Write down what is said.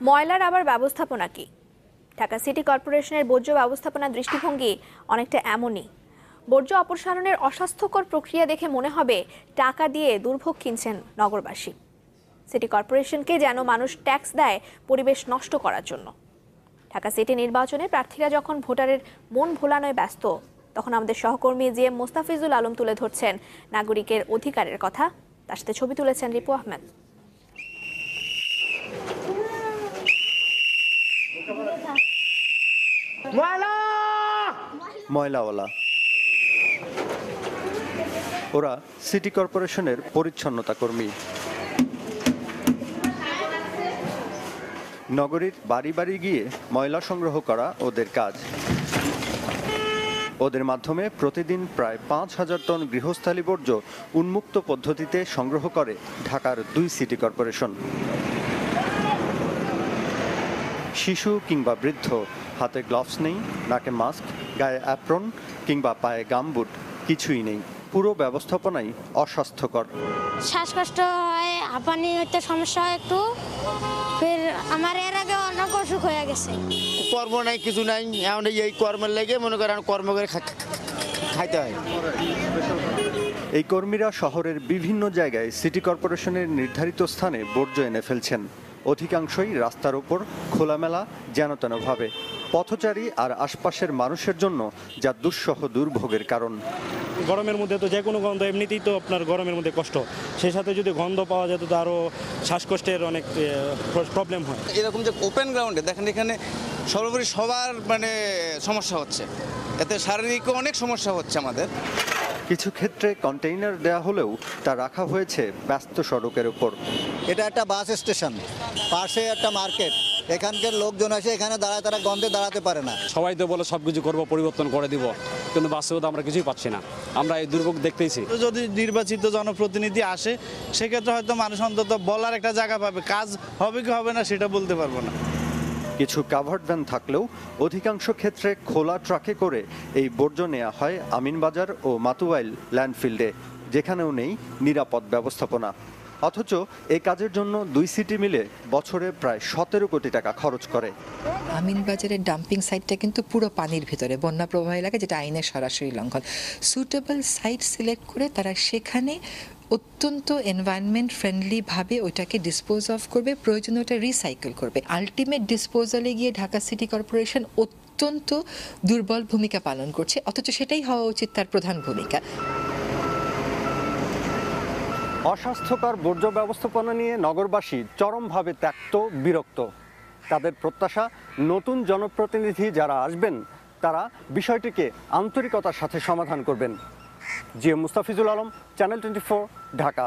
ময়লার আবার ব্যবস্থাপনা কি? ঢাকা সিটি কর্পোরেশনের বর্জ্য ব্যবস্থাপনা দৃষ্টিভঙ্গি অনেকটা এমনই। বর্জ্য অপসারণের অস্বাস্থ্যকর প্রক্রিয়া দেখে মনে হবে টাকা দিয়ে দুর্ভোগ কিনছেন নগরবাসী। সিটি কর্পোরেশনকে যেন মানুষ ট্যাক্স দেয় পরিবেশ নষ্ট করার জন্য। ঢাকা সিটি নির্বাচনে প্রার্থীরা যখন ভোটারের মন ভোলানোয় ব্যস্ত, তখন আমাদের সহকর্মী জি এম মোস্তাফিজুল আলম তুলে ধরছেন নাগরিকের অধিকারের কথা। তার সাথে ছবি তুলেছেন রিপু আহমেদ। ময়লাওয়ালা ওরা সিটি কর্পোরেশনের পরিচ্ছন্নতা কর্মী। নগরীর বাড়ি বাড়ি গিয়ে ময়লা সংগ্রহ করা ওদের কাজ। ওদের মাধ্যমে প্রতিদিন প্রায় ৫,০০০ টন গৃহস্থালী বর্জ্য উন্মুক্ত পদ্ধতিতে সংগ্রহ করে ঢাকার ২ সিটি কর্পোরেশন। শিশু কিংবা বৃদ্ধ, হাতে গ্লাভস নেই, নাকে মাস্ক, গায়ে অ্যাপ্রন কিংবা পায়ে গামবুট কিছুই নেই। পুরো ব্যবস্থাপনাই অস্বাস্থ্যকর। শ্বাসকষ্ট হয়, হাঁপানি হইতে সমস্যা হয় একটু। ফের আমার এর আগে অনেক অসুখ হয়ে গেছে। কর্ম নাই, কিছু নাই, এখন এই কর্মের লেগে মনে করেন কর্ম করে খাইতে হয়। এই কর্মীরা শহরের বিভিন্ন জায়গায় সিটি কর্পোরেশনের নির্ধারিত স্থানে বর্জ্য এনে ফেলছেন। অধিকাংশই রাস্তার ওপর খোলামেলা, যেনতেনভাবে। পথচারী আর আশপাশের মানুষের জন্য যা দুঃসহ দুর্ভোগের কারণ। গরমের মধ্যে তো যে কোনো গন্ধ, এমনিতেই তো আপনার গরমের মধ্যে কষ্ট, সেই সাথে যদি গন্ধ পাওয়া যেত তো আরও শ্বাসকষ্টের অনেক প্রবলেম হয়। এরকম যে ওপেন গ্রাউন্ডে দেখেন, এখানে সর্বোপরি সবার সমস্যা হচ্ছে, এতে শারীরিক অনেক সমস্যা হচ্ছে আমাদের। কিছু ক্ষেত্রে কন্টেইনার দেয়া হলেও তা রাখা হয়েছে ব্যস্ত সড়কের উপর। এটা একটা বাস স্টেশন, পাশে একটা মার্কেট। এখানকার লোকজন আসে এখানে দাঁড়ায়, তারা গন্ধে দাঁড়াতে পারে না। সবাই তো বলে সবকিছু করবো, পরিবর্তন করে দিব, কিন্তু বাস্তবতা আমরা কিছুই পাচ্ছি না। আমরা এই দুর্ভোগ দেখতেইছি। যদি নির্বাচিত জনপ্রতিনিধি আসে, সেক্ষেত্রে হয়তো মানুষ অন্তত বলার একটা জায়গা পাবে। কাজ হবে কি হবে না সেটা বলতে পারবো না। কিছু কাভার্ড ভ্যান থাকলেও অধিকাংশ ক্ষেত্রে খোলা ট্রাকে করে এই বর্জ্য নেওয়া হয় আমিনবাজার ও মাতুয়াইল ল্যান্ডফিল্ডে, যেখানেও নেই নিরাপদ ব্যবস্থাপনা। অথচ এই কাজের জন্য ২ সিটি মিলে বছরে প্রায় ১৭ কোটি টাকা খরচ করে। আমিনবাজারের ডাম্পিং সাইটটা কিন্তু পুরো পানির ভিতরে, বন্যা প্রবাহ এলাকা, যেটা আইনের সরাসরি লঙ্ঘন। সুটেবল সাইট সিলেক্ট করে তারা সেখানে অত্যন্ত এনভায়রনমেন্ট ফ্রেন্ডলি ভাবে ওইটাকে ডিসপোজ অফ করবে, প্রয়োজনে ওটা রিসাইকেল করবে। আলটিমেট ডিসপোজালে গিয়ে ঢাকা সিটি কর্পোরেশন অত্যন্ত দুর্বল ভূমিকা পালন করছে, অথচ সেটাই হওয়া উচিত তার প্রধান ভূমিকা। অস্বাস্থ্যকর বর্জ্য ব্যবস্থাপনা নিয়ে নগরবাসী চরমভাবে ত্যক্ত, বিরক্ত। তাদের প্রত্যাশা, নতুন জনপ্রতিনিধি যারা আসবেন তারা বিষয়টিকে আন্তরিকতার সাথে সমাধান করবেন। G M Mostafizul Alam, channel 24, Dhaka.